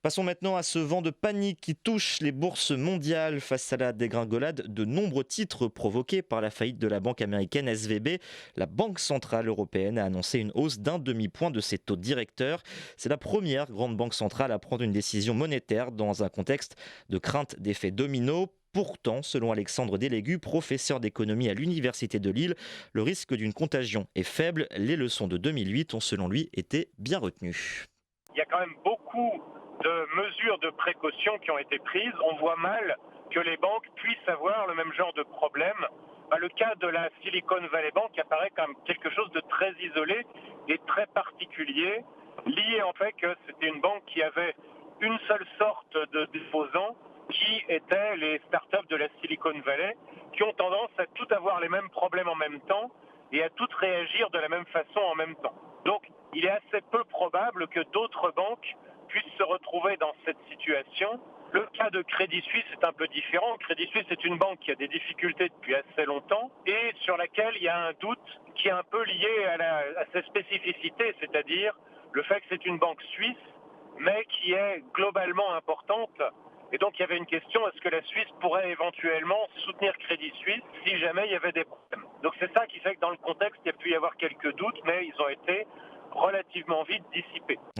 Passons maintenant à ce vent de panique qui touche les bourses mondiales face à la dégringolade de nombreux titres provoqués par la faillite de la banque américaine SVB. La Banque centrale européenne a annoncé une hausse d'un demi-point de ses taux directeurs. C'est la première grande banque centrale à prendre une décision monétaire dans un contexte de crainte d'effets dominos. Pourtant, selon Alexandre Délégu, professeur d'économie à l'Université de Lille, le risque d'une contagion est faible. Les leçons de 2008 ont selon lui été bien retenues. Il y a quand même beaucoup de mesures de précaution qui ont été prises. On voit mal que les banques puissent avoir le même genre de problème. Le cas de la Silicon Valley Bank apparaît comme quelque chose de très isolé et très particulier, lié en fait que c'était une banque qui avait une seule sorte de déposants, qui étaient les startups de la Silicon Valley, qui ont tendance à tout avoir les mêmes problèmes en même temps et à toutes réagir de la même façon en même temps. Donc, il est assez peu probable que d'autres banques puissent se retrouver dans cette situation. Le cas de Crédit Suisse est un peu différent. Crédit Suisse est une banque qui a des difficultés depuis assez longtemps et sur laquelle il y a un doute qui est un peu lié à ses spécificités, c'est-à-dire le fait que c'est une banque suisse, mais qui est globalement importante. Et donc il y avait une question, est-ce que la Suisse pourrait éventuellement soutenir Crédit Suisse si jamais il y avait des problèmes? Donc c'est ça qui fait que dans le contexte, il y a pu y avoir quelques doutes, mais ils ont été relativement vite dissipés.